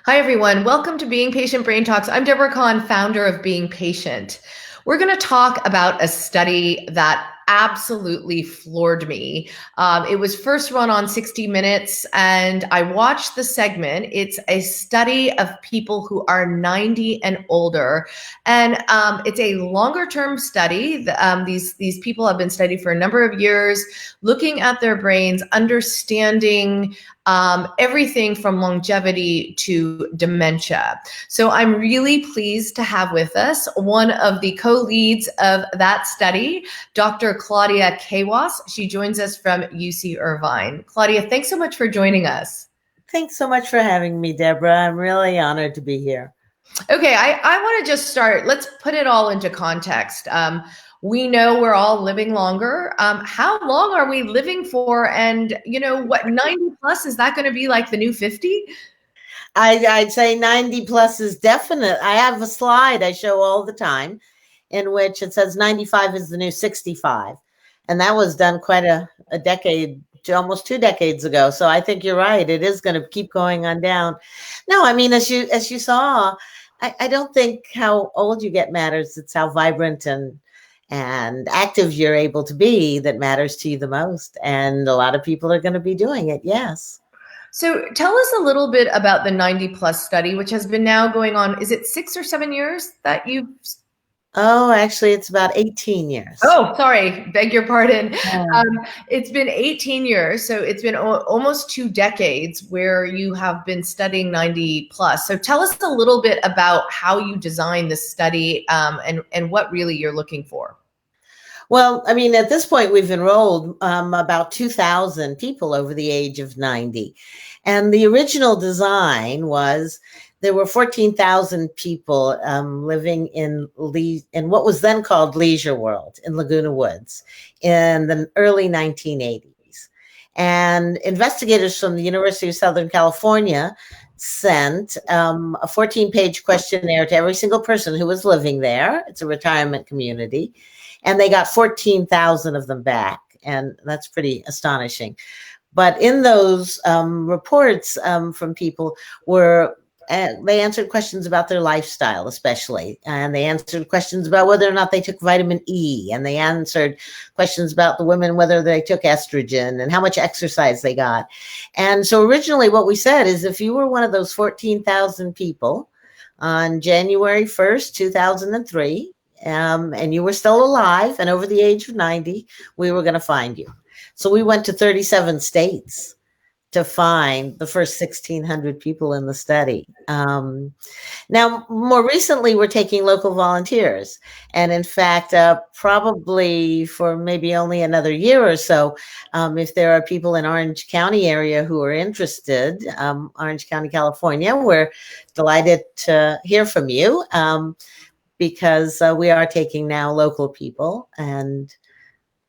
Hi, everyone. Welcome to Being Patient Brain Talks. I'm Deborah Kahn, founder of Being Patient. We're going to talk about a study that absolutely floored me. It was first run on 60 Minutes, and I watched the segment. It's a study of people who are 90 and older, and it's a longer-term study. These people have been studied for a number of years, looking at their brains, understanding everything from longevity to dementia. So I'm really pleased to have with us one of the co-leads of that study, Dr. Claudia Kawas. She joins us from UC Irvine. Claudia, thanks so much for joining us. Thanks so much for having me, Deborah. I'm really honored to be here. Okay, I want to just start. Let's put it all into context. We know we're all living longer. How long are we living for? And, what, 90 plus, is that going to be like the new 50? I'd say 90 plus is definite. I have a slide I show all the time in which it says 95 is the new 65. And that was done quite a decade, almost 2 decades ago. So I think you're right. It is going to keep going on down. No, I mean, as you saw, I don't think how old you get matters. It's how vibrant and active you're able to be that matters to you the most. And a lot of people are going to be doing it. Yes. So tell us a little bit about the 90 plus study, which has been now going on. Is it 6 or 7 years that you've? Oh, actually, it's about 18 years. Oh, sorry, beg your pardon. Oh. Um, it's been 18 years, so it's been almost 2 decades where you have been studying 90 plus. So tell us a little bit about how you designed this study, and what really you're looking for. Well, I mean, at this point, we've enrolled about 2,000 people over the age of 90. And the original design was there were 14,000 people living in what was then called Leisure World in Laguna Woods in the early 1980s. And investigators from the University of Southern California sent a 14-page questionnaire to every single person who was living there. It's a retirement community. And they got 14,000 of them back. And that's pretty astonishing. But in those reports from people they answered questions about their lifestyle, especially. And they answered questions about whether or not they took vitamin E. And they answered questions about the women, whether they took estrogen and how much exercise they got. And so originally what we said is if you were one of those 14,000 people on January 1st, 2003, and you were still alive and over the age of 90, we were going to find you. So we went to 37 states to find the first 1,600 people in the study. Now, more recently, we're taking local volunteers. And in fact, probably for maybe only another year or so, if there are people in Orange County area who are interested, Orange County, California, we're delighted to hear from you. Because we are taking now local people and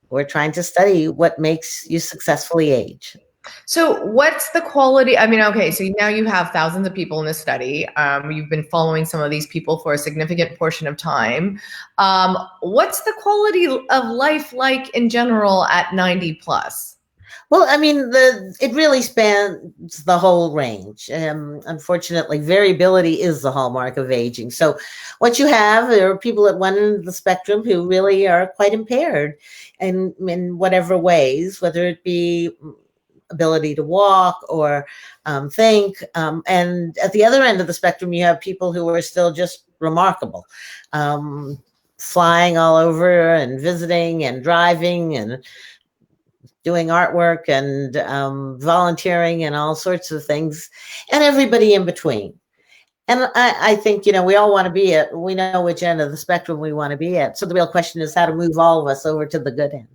we're trying to study what makes you successfully age. So what's the quality? I mean, okay, so now you have thousands of people in this study. You've been following some of these people for a significant portion of time. What's the quality of life like in general at 90 plus? Well, I mean, it really spans the whole range. Unfortunately, variability is the hallmark of aging. So what you have are people at one end of the spectrum who really are quite impaired in whatever ways, whether it be ability to walk or think. And at the other end of the spectrum, you have people who are still just remarkable, flying all over and visiting and driving and doing artwork and volunteering and all sorts of things, and everybody in between. And I think, we all want to we know which end of the spectrum we want to be at. So the real question is how to move all of us over to the good end.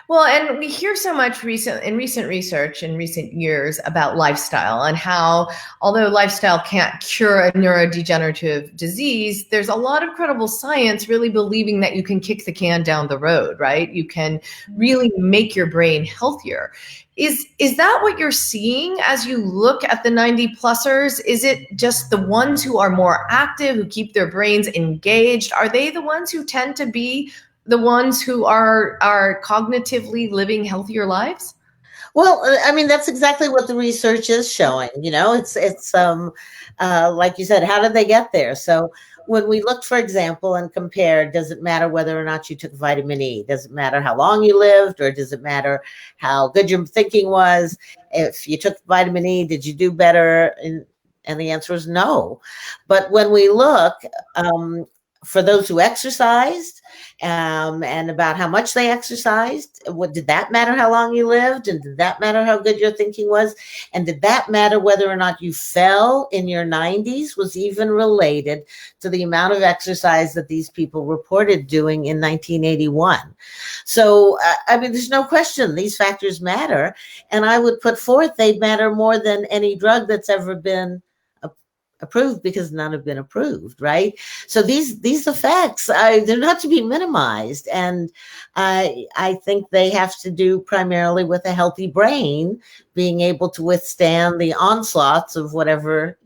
Well, and we hear so much in recent research in recent years about lifestyle and how, although lifestyle can't cure a neurodegenerative disease, there's a lot of credible science really believing that you can kick the can down the road, right? You can really make your brain healthier. Is that what you're seeing as you look at the 90 plusers? Is it just the ones who are more active, who keep their brains engaged? Are they the ones who tend to be the ones who are cognitively living healthier lives? Well, I mean, that's exactly what the research is showing. It's like you said, how did they get there? So when we looked, for example, and compared, does it matter whether or not you took vitamin E? Does it matter how long you lived, or does it matter how good your thinking was? If you took vitamin E, did you do better? And the answer is no. But when we look, for those who exercised, and about how much they exercised, what did that matter? How long you lived, and did that matter how good your thinking was, and did that matter whether or not you fell in your 90s? Was even related to the amount of exercise that these people reported doing in 1981. So I mean, there's no question these factors matter, and I would put forth they matter more than any drug that's ever been approved, because none have been approved, right? So these effects, they're not to be minimized, and I think they have to do primarily with a healthy brain being able to withstand the onslaughts of whatever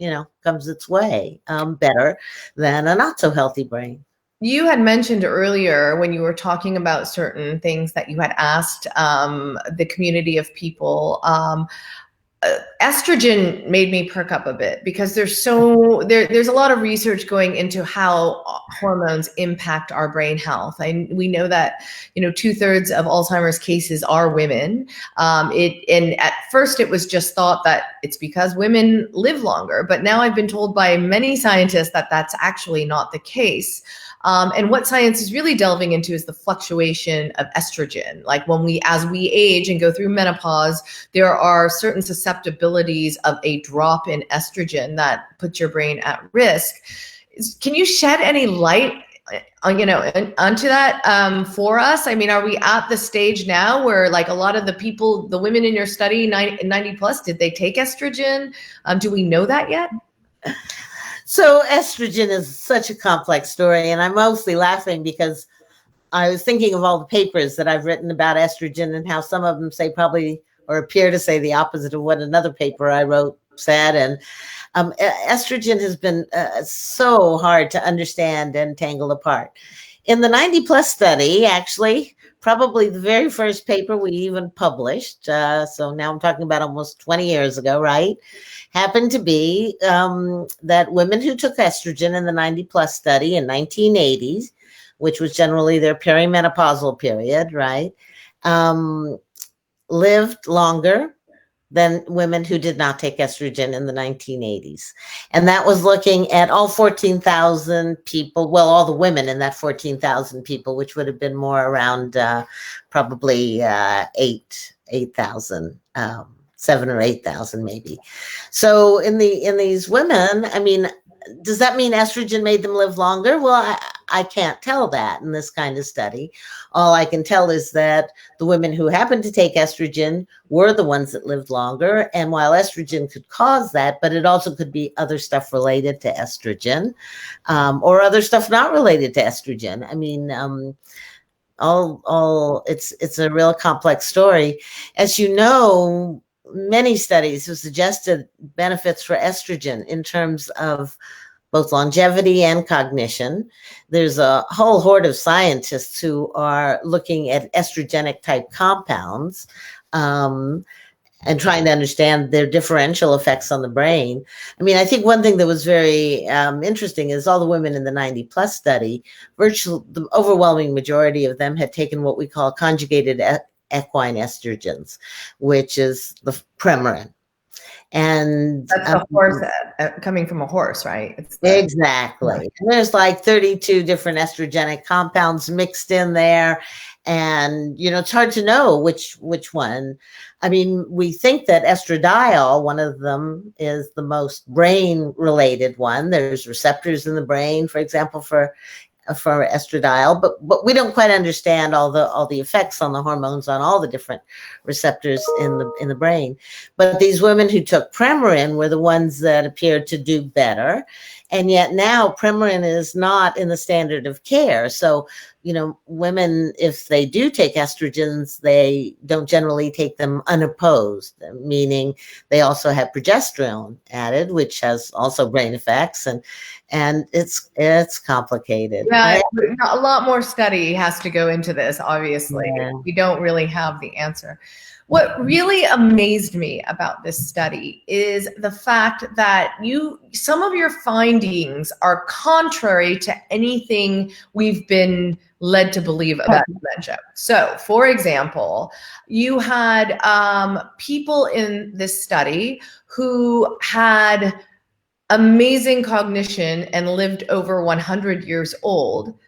comes its way, better than a not so healthy brain. You had mentioned earlier when you were talking about certain things that you had asked the community of people. Estrogen made me perk up a bit, because there's a lot of research going into how hormones impact our brain health. We know that 2/3 of Alzheimer's cases are women. And at first it was just thought that it's because women live longer, but now I've been told by many scientists that that's actually not the case. And what science is really delving into is the fluctuation of estrogen. Like as we age and go through menopause, there are certain susceptibilities of a drop in estrogen that puts your brain at risk. Can you shed any light onto that for us? I mean, are we at the stage now where, like, a lot of the women in your study, 90 plus, did they take estrogen? Do we know that yet? So estrogen is such a complex story, and I'm mostly laughing because I was thinking of all the papers that I've written about estrogen and how some of them say probably or appear to say the opposite of what another paper I wrote said. And estrogen has been so hard to understand and tangle apart. In the 90 plus study, actually, probably the very first paper we even published, so now I'm talking about almost 20 years ago, right? Happened to be that women who took estrogen in the 90 plus study in 1980s, which was generally their perimenopausal period, right, lived longer than women who did not take estrogen in the 1980s. And that was looking at all 14,000 people, well, all the women in that 14,000 people, which would have been more around probably 8,000. 7 or 8,000 maybe. So in these women, I mean, does that mean estrogen made them live longer? Well, I can't tell that in this kind of study. All I can tell is that the women who happened to take estrogen were the ones that lived longer. And while estrogen could cause that, but it also could be other stuff related to estrogen, or other stuff not related to estrogen. I mean, it's a real complex story. As you know, many studies have suggested benefits for estrogen in terms of both longevity and cognition. There's a whole horde of scientists who are looking at estrogenic type compounds and trying to understand their differential effects on the brain. I mean, I think one thing that was very interesting is all the women in the 90 plus study, virtually the overwhelming majority of them had taken what we call conjugated equine estrogens, which is the Premarin. And that's the horse coming from a horse, right? Exactly. Right. And there's like 32 different estrogenic compounds mixed in there. And, it's hard to know which one. I mean, we think that estradiol, one of them, is the most brain related one. There's receptors in the brain, for example, for estradiol, but we don't quite understand all the effects on the hormones on all the different receptors in the brain. But these women who took Premarin were the ones that appeared to do better, and yet now Premarin is not in the standard of care. So women, if they do take estrogens, they don't generally take them unopposed, meaning they also have progesterone added, which has also brain effects, and it's complicated. Yeah, a lot more study has to go into this, obviously. Yeah. We don't really have the answer. What really amazed me about this study is the fact that some of your findings are contrary to anything we've been led to believe about dementia. So, for example, you had people in this study who had amazing cognition and lived over 100 years old.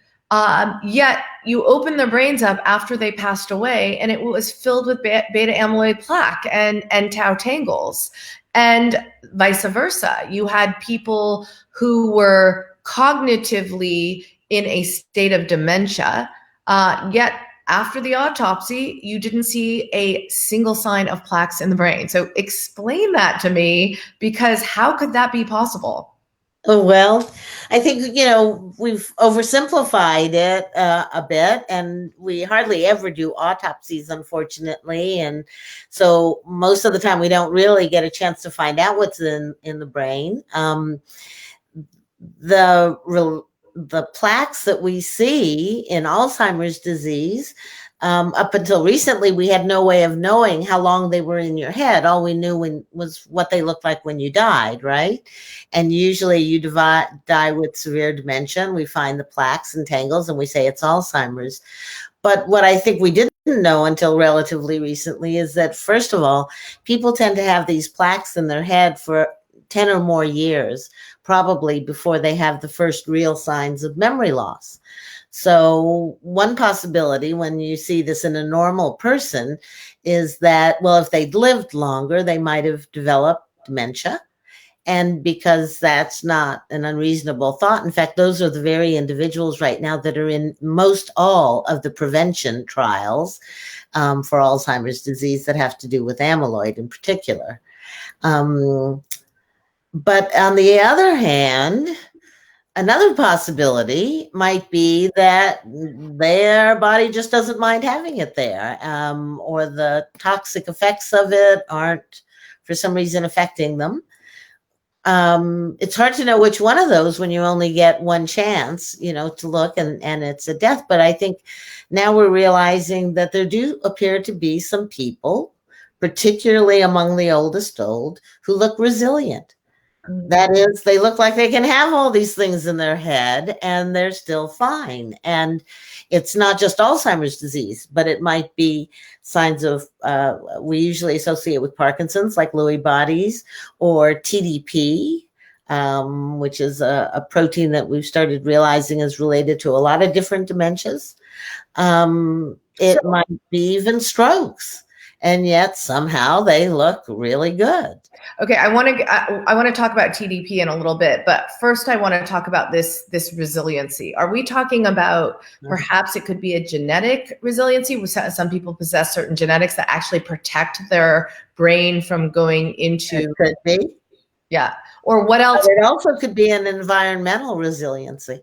Yet you open their brains up after they passed away, and it was filled with beta amyloid plaque and tau tangles, and vice versa. You had people who were cognitively in a state of dementia, yet after the autopsy, you didn't see a single sign of plaques in the brain. So explain that to me, because how could that be possible? Oh, well, I think, we've oversimplified it a bit, and we hardly ever do autopsies, unfortunately. And so most of the time, we don't really get a chance to find out what's in the brain. The plaques that we see in Alzheimer's disease, up until recently, we had no way of knowing how long they were in your head. All we knew was what they looked like when you died, right? And usually you die with severe dementia, and we find the plaques and tangles, and we say it's Alzheimer's. But what I think we didn't know until relatively recently is that, first of all, people tend to have these plaques in their head for 10 or more years, probably before they have the first real signs of memory loss. So one possibility when you see this in a normal person is that, well, if they'd lived longer, they might have developed dementia. And because that's not an unreasonable thought, in fact, those are the very individuals right now that are in most all of the prevention trials for Alzheimer's disease that have to do with amyloid in particular. But on the other hand, another possibility might be that their body just doesn't mind having it there, or the toxic effects of it aren't, for some reason, affecting them. It's hard to know which one of those when you only get one chance, to look, and it's a death. But I think now we're realizing that there do appear to be some people, particularly among the oldest old, who look resilient. That is, they look like they can have all these things in their head and they're still fine. And it's not just Alzheimer's disease, but it might be signs of, we usually associate with Parkinson's, like Lewy bodies, or TDP, which is a protein that we've started realizing is related to a lot of different dementias. It might be even strokes. And yet somehow they look really good. Okay, I want to talk about TDP in a little bit, but first I want to talk about this resiliency. Are we talking about perhaps it could be a genetic resiliency? Some people possess certain genetics that actually protect their brain from going into. It could be. Yeah. Or what else? But it also could be an environmental resiliency.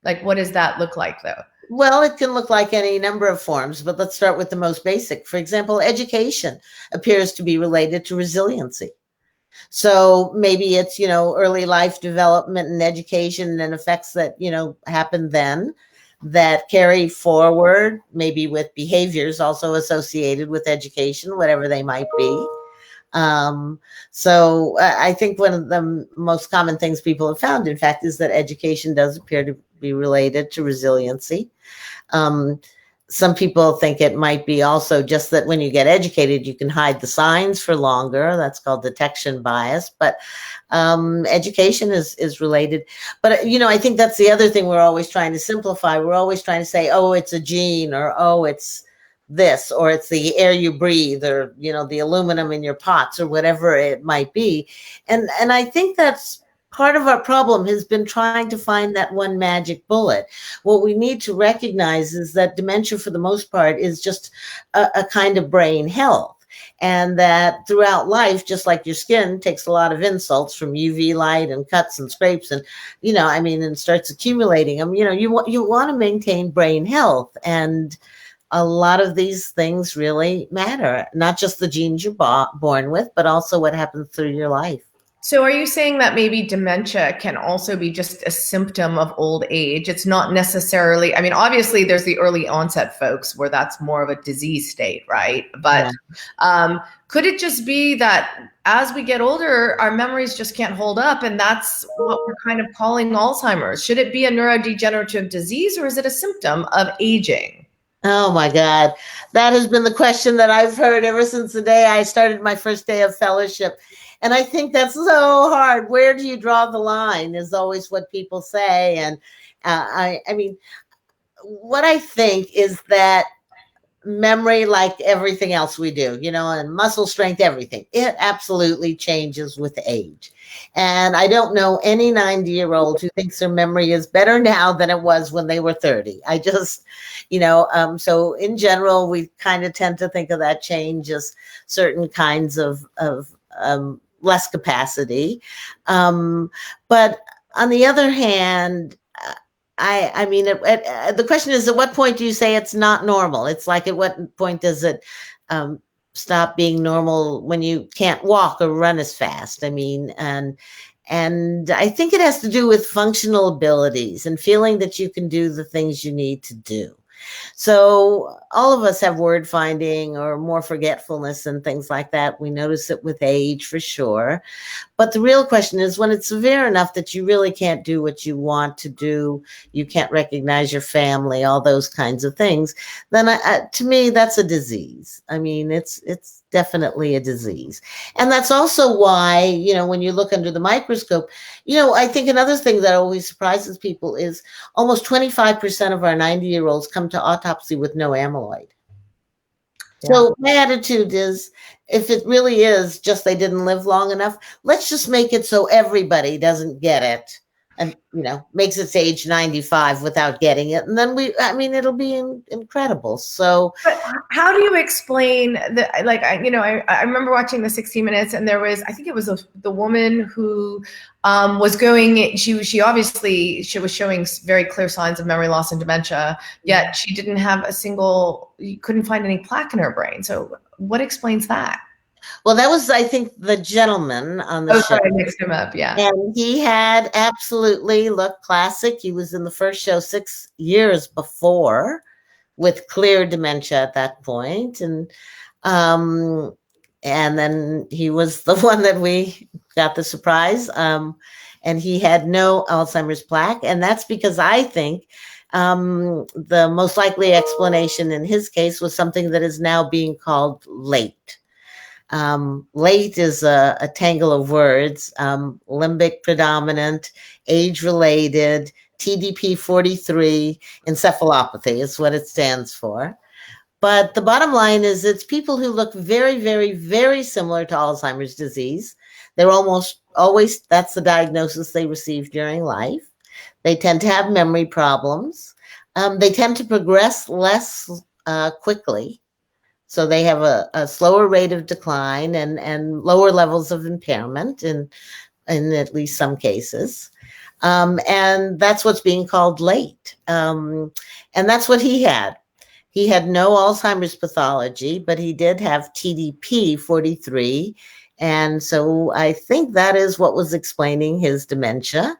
Like, what does that look like, though? Well, it can look like any number of forms, but let's start with the most basic. For example, education appears to be related to resiliency. So maybe it's, early life development and education and effects that, happen then that carry forward, maybe with behaviors also associated with education, whatever they might be. So I think one of the most common things people have found, in fact, is that education does appear to be related to resiliency. Some people think it might be also just that when you get educated, you can hide the signs for longer. That's called detection bias. But education is related. But, I think that's the other thing we're always trying to simplify. We're always trying to say, oh, it's a gene, or, oh, it's this, or it's the air you breathe, or, the aluminum in your pots, or whatever it might be. And I think that's part of our problem, has been trying to find that one magic bullet. What we need to recognize is that dementia, for the most part, is just a kind of brain health. And that throughout life, just like your skin takes a lot of insults from UV light and cuts and scrapes, and, and starts accumulating them, you want to maintain brain health. And a lot of these things really matter, not just the genes you're born with, but also what happens through your life. So are you saying that maybe dementia can also be just a symptom of old age? It's not necessarily, I mean, obviously there's the early onset folks where that's more of a disease state, right? But Yeah. could it just be that as we get older, our memories just can't hold up, and that's what we're kind of calling Alzheimer's? Should it be a neurodegenerative disease, or is it a symptom of aging? Oh my God. That has been the question that I've heard ever since the day I started my first day of fellowship. And I think that's so hard. Where do you draw the line is always what people say. And I mean, what I think is that memory, like everything else we do, and muscle strength, everything, it absolutely changes with age. And I don't know any 90-year-old who thinks their memory is better now than it was when they were 30. I just, so in general, we kind of tend to think of that change as certain kinds of less capacity. But on the other hand, I mean, the question is, at what point do you say it's not normal? It's like, at what point does it stop being normal when you can't walk or run as fast? I mean, and I think it has to do with functional abilities and feeling that you can do the things you need to do. So all of us have word finding or more forgetfulness and things like that. We notice it with age for sure. But the real question is, when it's severe enough that you really can't do what you want to do, you can't recognize your family, all those kinds of things, then to me, that's a disease. I mean, it's definitely a disease. And that's also why, when you look under the microscope, I think another thing that always surprises people is almost 25% of our 90-year-olds come to autopsy with no amyloid. Yeah. So my attitude is, if it really is just they didn't live long enough, let's just make it so everybody doesn't get it, and makes it to age 95 without getting it, and then it'll be incredible. So But how do you explain the, like, I remember watching the 60 Minutes, and there was, I think it was the woman who was going, she obviously, she was showing very clear signs of memory loss and dementia, yet she didn't have you couldn't find any plaque in her brain. So what explains that? well, that was, I think, the gentleman on the Oh, show. sorry, I mixed him up. Yeah. And he had absolutely looked classic. He was in the first show 6 years before, with clear dementia at that point. Um, and then he was the one that we got the surprise. And he had no Alzheimer's plaque. And that's because I think the most likely explanation in his case was something that is now being called late. Late is a tangle of words: limbic predominant, age related, TDP 43, encephalopathy is what it stands for. But the bottom line is, it's people who look very, very, very similar to Alzheimer's disease. They're almost always, that's the diagnosis they receive during life. They tend to have memory problems. They tend to progress less quickly. So they have a slower rate of decline and lower levels of impairment in at least some cases. And that's what's being called late. And that's what he had. He had no Alzheimer's pathology, but he did have TDP 43. And so I think that is what was explaining his dementia.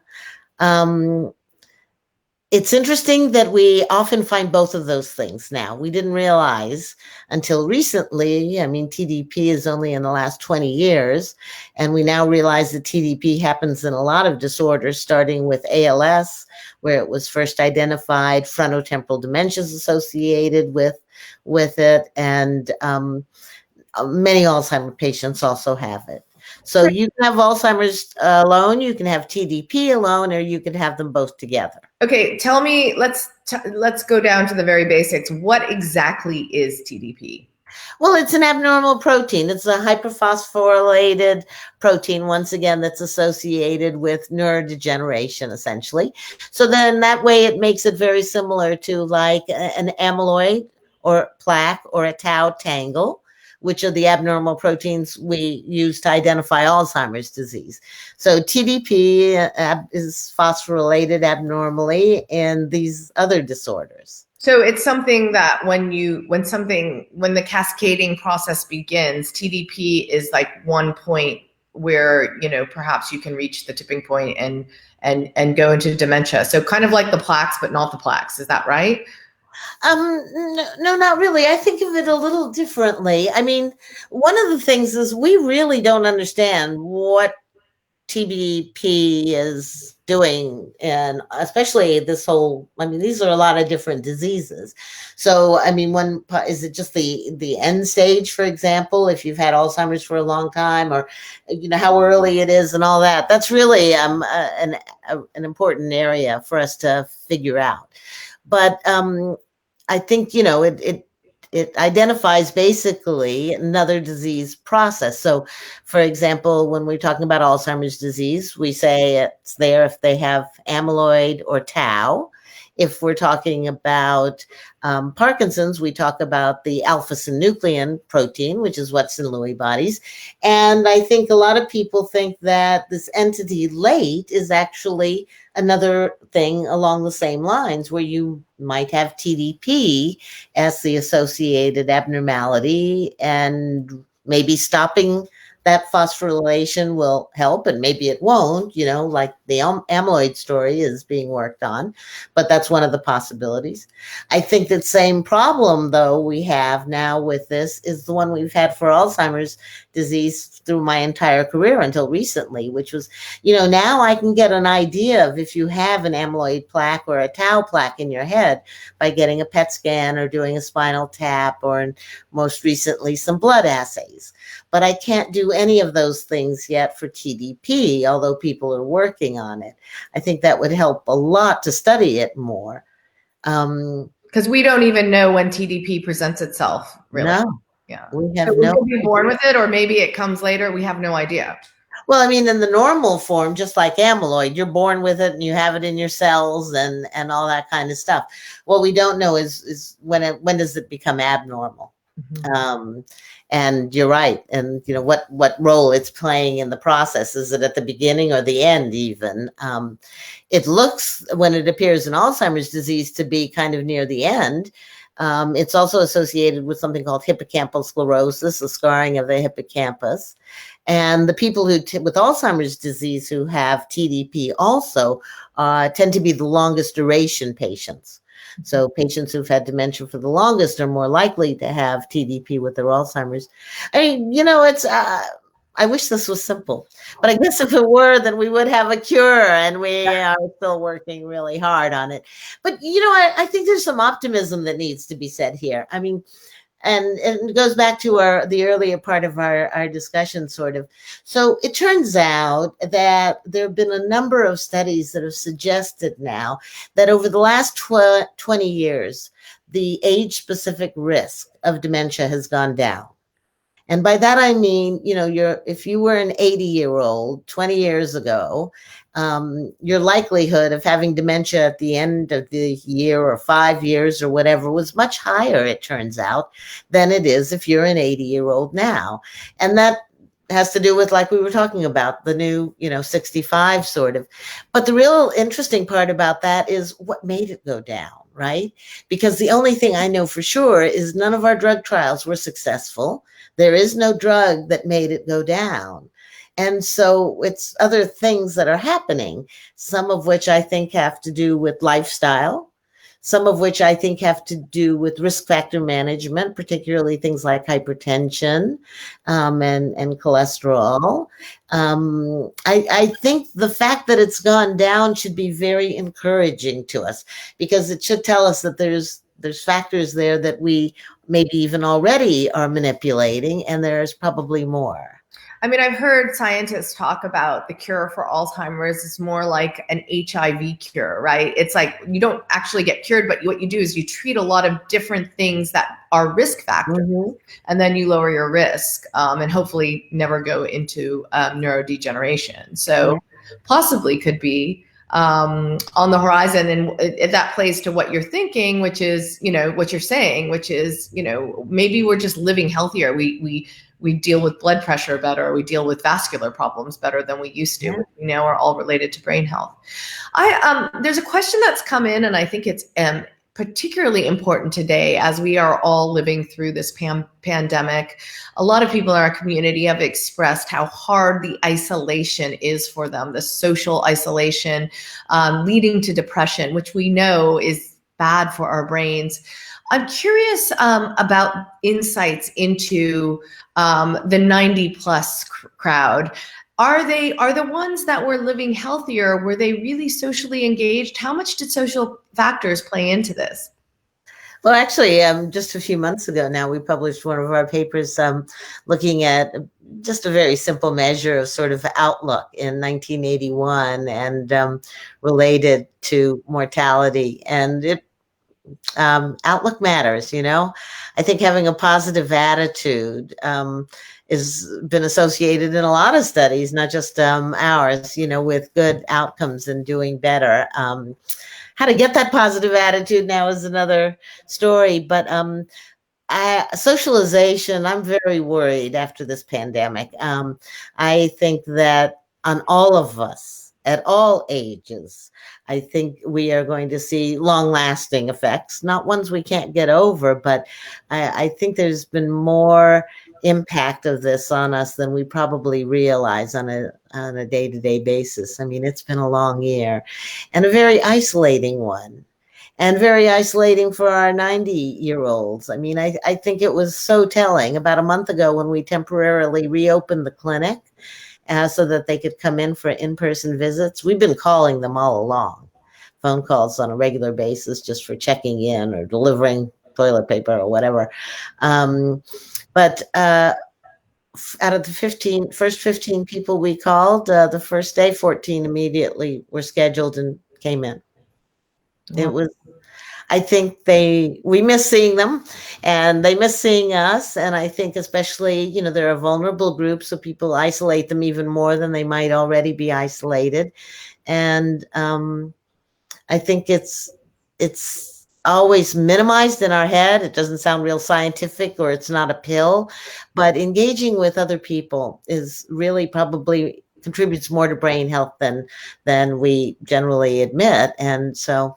It's interesting that we often find both of those things now. We didn't realize until recently, I mean, TDP is only in the last 20 years, and we now realize that TDP happens in a lot of disorders, starting with ALS, where it was first identified, frontotemporal dementia is associated with it, and many Alzheimer's patients also have it. So you can have Alzheimer's alone, you can have TDP alone, or you can have them both together. Okay, tell me, let's go down to the very basics. What exactly is TDP? Well, it's an abnormal protein. It's a hyperphosphorylated protein, once again, that's associated with neurodegeneration, essentially. So then that way it makes it very similar to like an amyloid or plaque or a tau tangle, which are the abnormal proteins we use to identify Alzheimer's disease. So TDP is phosphorylated abnormally in these other disorders. So it's something that when the cascading process begins, TDP is like one point where, perhaps you can reach the tipping point and go into dementia. So kind of like the plaques, but not the plaques. Is that right? No, not really. I think of it a little differently. I mean, one of the things is we really don't understand what TDP is doing, and especially this whole, I mean, these are a lot of different diseases. So, I mean, is it just the end stage, for example, if you've had Alzheimer's for a long time, or, how early it is and all that? That's really an important area for us to figure out. But I think, it identifies basically another disease process. So, for example, when we're talking about Alzheimer's disease, we say it's there if they have amyloid or tau. If we're talking about Parkinson's, we talk about the alpha-synuclein protein, which is what's in Lewy bodies. And I think a lot of people think that this entity late is actually another thing along the same lines, where you might have TDP as the associated abnormality, and maybe stopping that phosphorylation will help, and maybe it won't, like the amyloid story is being worked on, but that's one of the possibilities. I think that same problem, though, we have now with this is the one we've had for Alzheimer's disease through my entire career until recently, which was, now I can get an idea of if you have an amyloid plaque or a tau plaque in your head by getting a PET scan or doing a spinal tap, or most recently some blood assays. But I can't do any of those things yet for TDP, although people are working on it. I think that would help a lot to study it more. Because we don't even know when TDP presents itself, really. No. Yeah. We have so we no could be born with it, or maybe it comes later. We have no idea. Well, I mean, in the normal form, just like amyloid, you're born with it and you have it in your cells and all that kind of stuff. What we don't know is when does it become abnormal? Mm-hmm. And you're right. And, what role it's playing in the process. Is it at the beginning or the end even? It looks, when it appears in Alzheimer's disease, to be kind of near the end. It's also associated with something called hippocampal sclerosis, the scarring of the hippocampus. And the people with Alzheimer's disease who have TDP also tend to be the longest duration patients. So patients who've had dementia for the longest are more likely to have TDP with their Alzheimer's. I mean, it's, I wish this was simple, but I guess if it were, then we would have a cure, and we are still working really hard on it. But, I think there's some optimism that needs to be said here. I mean, and it goes back to the earlier part of our discussion, sort of. So it turns out that there have been a number of studies that have suggested now that over the last 20 years, the age-specific risk of dementia has gone down. And by that, I mean, if you were an 80-year-old 20 years ago, your likelihood of having dementia at the end of the year or 5 years or whatever was much higher, it turns out, than it is if you're an 80-year-old now. And that has to do with, like we were talking about, the new, 65 sort of. But the real interesting part about that is what made it go down, right? Because the only thing I know for sure is none of our drug trials were successful. There is no drug that made it go down. And so it's other things that are happening, some of which I think have to do with lifestyle, some of which I think have to do with risk factor management, particularly things like hypertension and cholesterol. I think the fact that it's gone down should be very encouraging to us, because it should tell us that there's factors there that we maybe even already are manipulating, and there's probably more. I mean, I've heard scientists talk about the cure for Alzheimer's is more like an HIV cure, right? It's like you don't actually get cured, but what you do is you treat a lot of different things that are risk factors, mm-hmm. and then you lower your risk and hopefully never go into neurodegeneration. So possibly could be on the horizon, and that plays to what you're thinking, which is, what you're saying, which is, maybe we're just living healthier. We deal with blood pressure better. We deal with vascular problems better than we used to. Are all related to brain health. There's a question that's come in, and I think it's particularly important today as we are all living through this pandemic. A lot of people in our community have expressed how hard the isolation is for them, the social isolation, leading to depression, which we know is bad for our brains. I'm curious about insights into the 90 plus crowd. Are the ones that were living healthier, were they really socially engaged? How much did social factors play into this? Well, actually, just a few months ago now, we published one of our papers looking at just a very simple measure of sort of outlook in 1981 and related to mortality. And it outlook matters, you know. I think having a positive attitude has been associated in a lot of studies, not just ours, you know, with good outcomes and doing better. How to get that positive attitude now is another story, but socialization, I'm very worried after this pandemic. I think that on all of us at all ages, I think we are going to see long lasting effects, not ones we can't get over, but I think there's been more impact of this on us than we probably realize on a day-to-day basis. I mean, it's been a long year and a very isolating one, and very isolating for our 90-year-olds. I mean, I think it was so telling about a month ago when we temporarily reopened the clinic so that they could come in for in-person visits. We've been calling them all along, phone calls on a regular basis just for checking in or delivering toilet paper or whatever. But out of the first 15 people we called, the first day, 14 immediately were scheduled and came in. It was, I think we miss seeing them and they miss seeing us. And I think especially, you know, there are vulnerable groups, so people isolate them even more than they might already be isolated. And I think it's always minimized in our head. It doesn't sound real scientific, or it's not a pill, but engaging with other people is really probably contributes more to brain health than we generally admit. And so,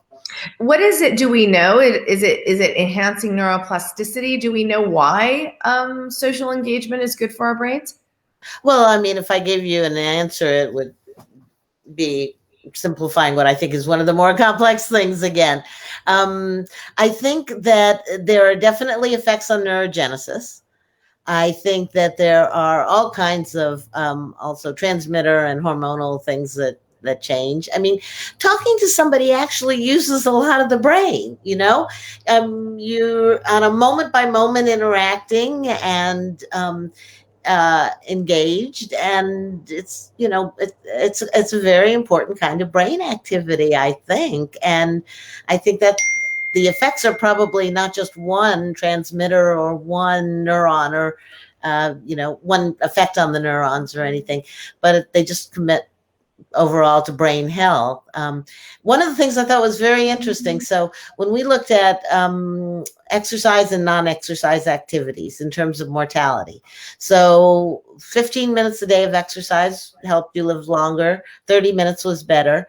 what is it? Do we know? Is it enhancing neuroplasticity? Do we know why social engagement is good for our brains? well, I mean, if I gave you an answer, it would be simplifying what I think is one of the more complex things again. I think that there are definitely effects on neurogenesis. I think that there are all kinds of also transmitter and hormonal things that change. I mean, talking to somebody actually uses a lot of the brain, you know. You're on a moment by moment interacting and engaged, and it's, you know, it's a very important kind of brain activity, I think. And I think that the effects are probably not just one transmitter or one neuron or you know, one effect on the neurons or anything, but they just commit overall to brain health. One of the things I thought was very interesting, so when we looked at exercise and non-exercise activities in terms of mortality, so 15 minutes a day of exercise helped you live longer, 30 minutes was better,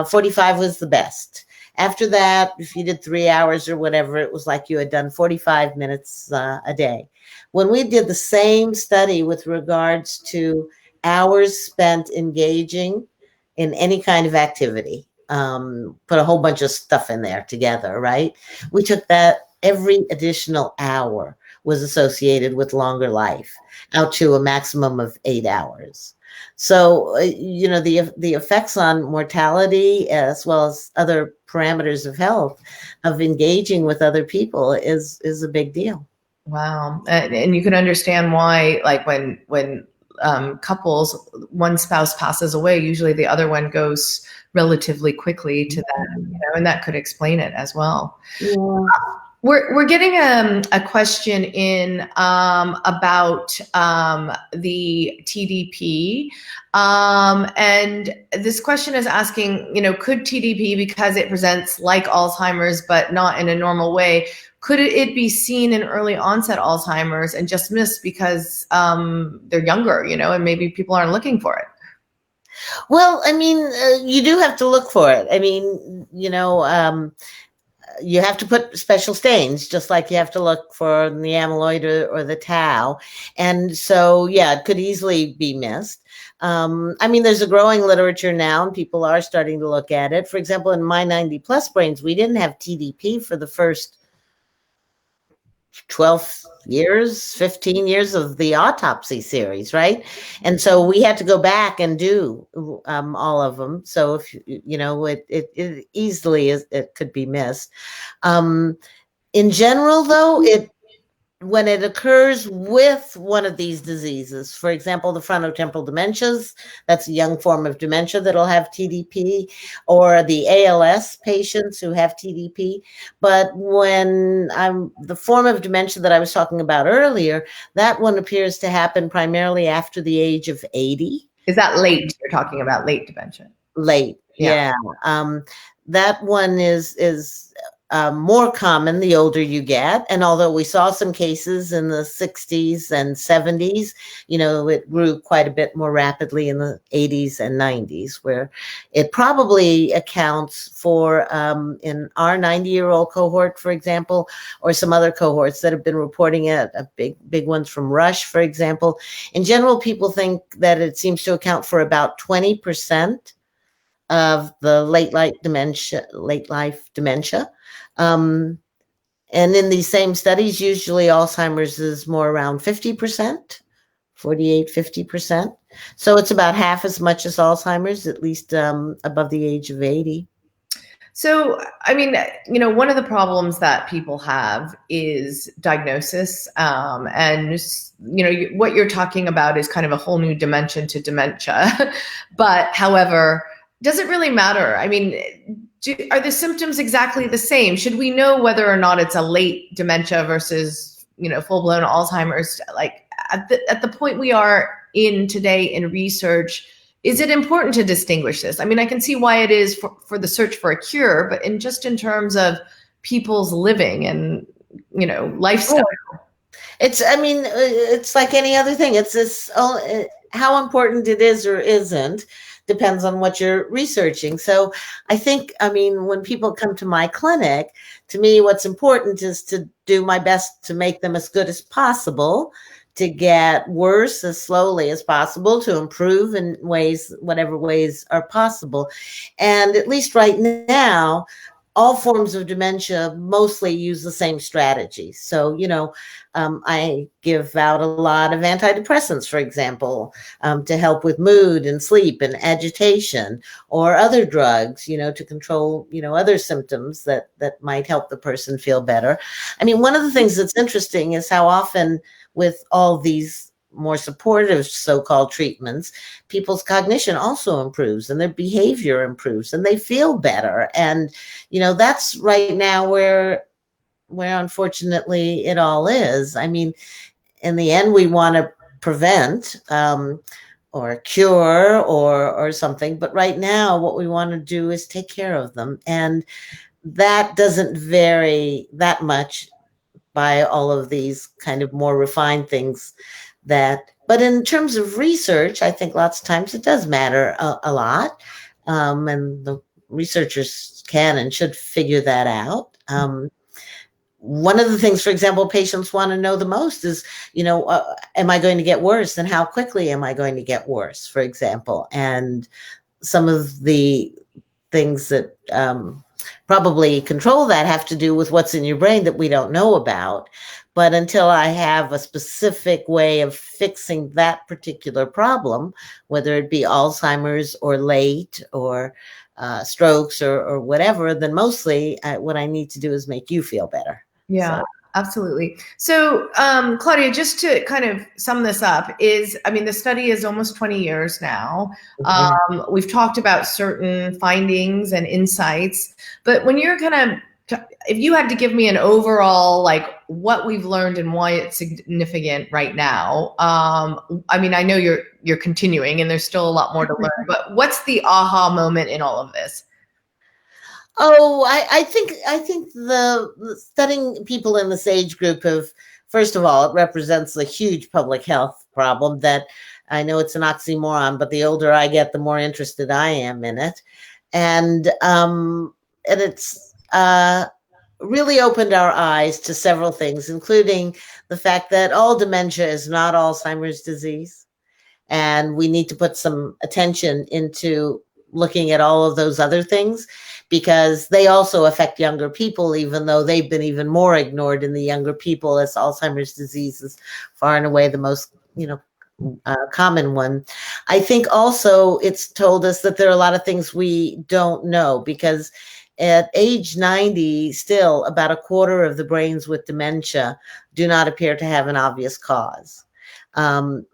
45 was the best. After that, if you did 3 hours or whatever, it was like you had done 45 minutes a day. When we did the same study with regards to hours spent engaging in any kind of activity, put a whole bunch of stuff in there together, right? We took that every additional hour was associated with longer life, out to a maximum of 8 hours. So, you know, the effects on mortality as well as other parameters of health of engaging with other people is a big deal. Wow. And you can understand why, like when couples, one spouse passes away, usually the other one goes relatively quickly to that, you know, and that could explain it as well. Yeah. We're getting a question in about the TDP, and this question is asking, you know, could TDP, because it presents like Alzheimer's but not in a normal way, could it be seen in early onset Alzheimer's and just missed because they're younger, you know, and maybe people aren't looking for it? Well, I mean, you do have to look for it. I mean, you know, you have to put special stains, just like you have to look for the amyloid or the tau. And so, yeah, it could easily be missed. I mean, there's a growing literature now, and people are starting to look at it. For example, in my 90 plus brains, we didn't have TDP for the first 12 years, 15 years of the Autopsy series, right? And so we had to go back and do all of them. So if you know, it easily is, it could be missed. In general, though, when it occurs with one of these diseases, for example, the frontotemporal dementias, that's a young form of dementia that'll have TDP, or the ALS patients who have TDP. But when the form of dementia that I was talking about earlier, that one appears to happen primarily after the age of 80. Is that late? You're talking about late dementia. Late, yeah. That one is more common the older you get. And although we saw some cases in the 60s and 70s, you know, it grew quite a bit more rapidly in the 80s and 90s, where it probably accounts for, in our 90-year-old cohort, for example, or some other cohorts that have been reporting it, big ones from Rush, for example. In general, people think that it seems to account for about 20% of the late life dementia. And in these same studies, usually Alzheimer's is more around 50%, 48, 50%. So it's about half as much as Alzheimer's, at least above the age of 80. So, I mean, you know, one of the problems that people have is diagnosis. And, you know, what you're talking about is kind of a whole new dimension to dementia. But however, does it really matter? I mean, are the symptoms exactly the same? Should we know whether or not it's a late dementia versus, you know, full-blown Alzheimer's? Like at the point we are in today in research, is it important to distinguish this? I mean, I can see why it is for the search for a cure, but in terms of people's living and, you know, lifestyle. It's like any other thing. It's this, how important it is or isn't depends on what you're researching. So I think, I mean, when people come to my clinic, to me, what's important is to do my best to make them as good as possible, to get worse as slowly as possible, to improve in ways, whatever ways are possible. And at least right now, all forms of dementia mostly use the same strategy. So, you know, I give out a lot of antidepressants, for example, to help with mood and sleep and agitation, or other drugs, you know, to control, you know, other symptoms that might help the person feel better. I mean, one of the things that's interesting is how often with all these more supportive so-called treatments, people's cognition also improves and their behavior improves and they feel better. And, you know, that's right now where unfortunately it all is. I mean, in the end, we want to prevent or cure or something. But right now, what we want to do is take care of them. And that doesn't vary that much by all of these kind of more refined things but in terms of research, I think lots of times it does matter a lot. And the researchers can and should figure that out. One of the things, for example, patients want to know the most is, you know, am I going to get worse, and how quickly am I going to get worse, for example? And some of the things that probably control that have to do with what's in your brain that we don't know about. But until I have a specific way of fixing that particular problem, whether it be Alzheimer's or late or strokes or whatever, then mostly what I need to do is make you feel better. Yeah, absolutely. So, Claudia, just to kind of sum this up I mean, the study is almost 20 years now. Mm-hmm. We've talked about certain findings and insights, but when you're if you had to give me an overall, like what we've learned and why it's significant right now, I mean, I know you're continuing and there's still a lot more to learn, but what's the aha moment in all of this? Oh, I think the studying people in this age group first of all, it represents a huge public health problem that I know it's an oxymoron, but the older I get, the more interested I am in it. And it's really opened our eyes to several things, including the fact that all dementia is not Alzheimer's disease. And we need to put some attention into looking at all of those other things because they also affect younger people, even though they've been even more ignored in the younger people, as Alzheimer's disease is far and away the most, common one. I think also it's told us that there are a lot of things we don't know because at age 90, still about a quarter of the brains with dementia do not appear to have an obvious cause. Um,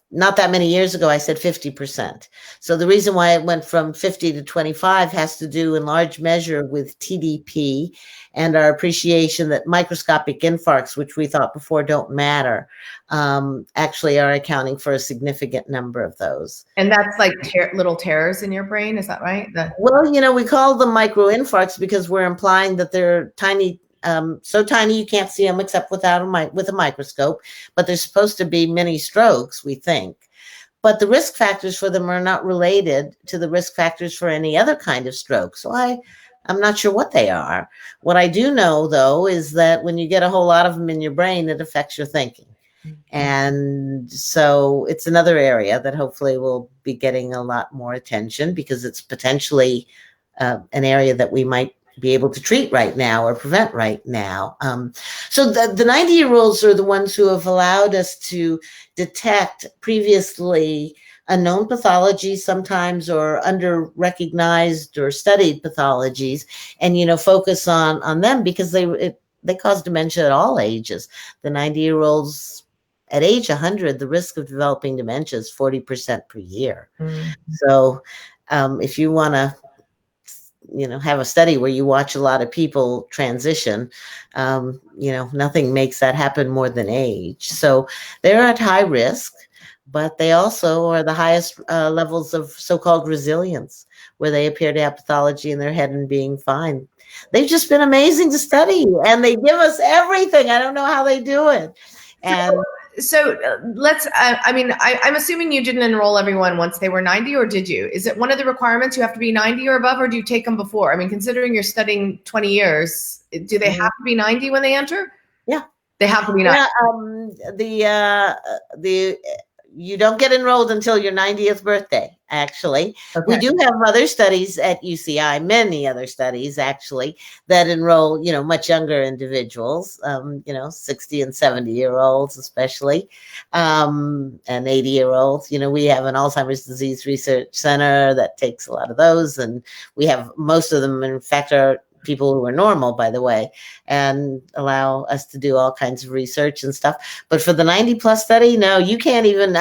not that many years ago, I said 50%. So the reason why it went from 50 to 25 has to do in large measure with TDP and our appreciation that microscopic infarcts, which we thought before don't matter, actually are accounting for a significant number of those. And that's like little tears in your brain, is that right? Well, we call them microinfarcts because we're implying that they're tiny, so tiny you can't see them except with a microscope, but they're supposed to be mini strokes, we think. But the risk factors for them are not related to the risk factors for any other kind of stroke. So I'm not sure what they are. What I do know, though, is that when you get a whole lot of them in your brain, it affects your thinking. And so it's another area that hopefully will be getting a lot more attention because it's potentially an area that we might be able to treat right now or prevent right now. So the 90-year-olds are the ones who have allowed us to detect previously unknown pathologies sometimes or under-recognized or studied pathologies and, focus on them because they cause dementia at all ages. The 90-year-olds at age 100, the risk of developing dementia is 40% per year. Mm-hmm. So if you want to have a study where you watch a lot of people transition, nothing makes that happen more than age. So they're at high risk, but they also are the highest levels of so-called resilience, where they appear to have pathology in their head and being fine. They've just been amazing to study, and they give us everything. I don't know how they do it. And so let's, I'm assuming you didn't enroll everyone once they were 90, or did you? Is it one of the requirements you have to be 90 or above, or do you take them before? I mean, considering you're studying 20 years, do they have to be 90 when they enter? Yeah. They have to be 90. Yeah, you don't get enrolled until your 90th birthday, actually. Okay. We do have other studies at UCI, many other studies, actually, that enroll, much younger individuals, 60 and 70-year-olds especially, and 80-year-olds. We have an Alzheimer's Disease Research Center that takes a lot of those, and we have most of them, in fact, are people who are normal, by the way, and allow us to do all kinds of research and stuff. But for the 90+ study, no, you can't even,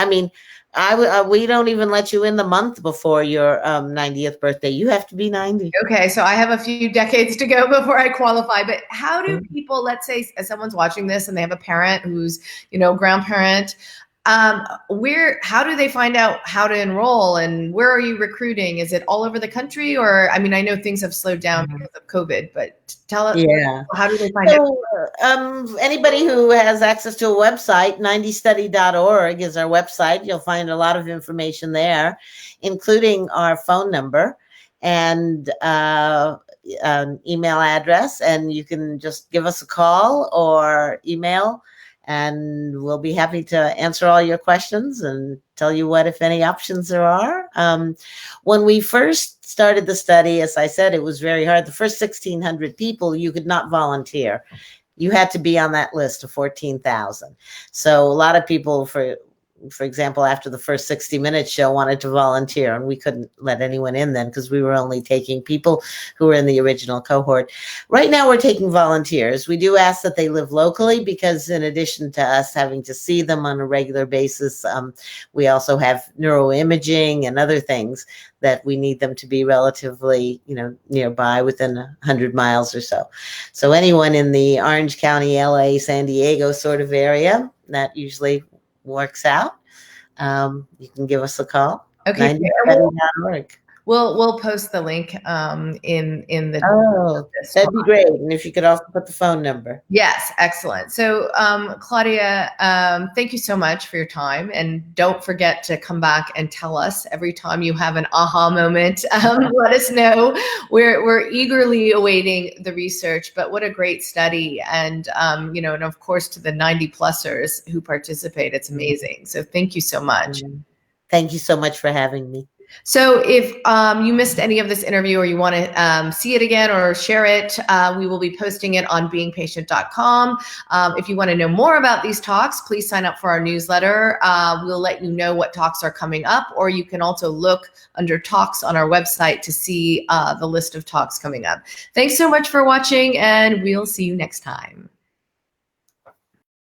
we don't even let you in the month before your 90th birthday. You have to be 90. Okay, so I have a few decades to go before I qualify. But how do people, let's say someone's watching this and they have a parent who's, grandparent, how do they find out how to enroll, and where are you recruiting? Is it all over the country, or, I know things have slowed down because of COVID, but tell us, how do they find out? Anybody who has access to a website, 90study.org is our website. You'll find a lot of information there, including our phone number and an email address, and you can just give us a call or email, and we'll be happy to answer all your questions and tell you what, if any, options there are. When we first started the study, as I said, it was very hard. The first 1,600 people, you could not volunteer. You had to be on that list of 14,000. So a lot of people, for example, after the first 60-minute show, wanted to volunteer, and we couldn't let anyone in then because we were only taking people who were in the original cohort. Right now, we're taking volunteers. We do ask that they live locally because, in addition to us having to see them on a regular basis, we also have neuroimaging and other things that we need them to be relatively, nearby, within 100 miles or so. So anyone in the Orange County, LA, San Diego sort of area, that usually works out. You can give us a call. Okay. neurology.org. We'll post the link in the Oh, this that'd be great. And if you could also put the phone number. Yes, excellent. So, Claudia, thank you so much for your time. And don't forget to come back and tell us every time you have an aha moment. Let us know. We're eagerly awaiting the research, but what a great study. And, and of course, to the 90-plussers who participate, it's amazing. So thank you so much. Thank you so much for having me. So if you missed any of this interview or you want to see it again or share it, we will be posting it on beingpatient.com. If you want to know more about these talks, please sign up for our newsletter. We'll let you know what talks are coming up, or you can also look under talks on our website to see the list of talks coming up. Thanks so much for watching, and we'll see you next time.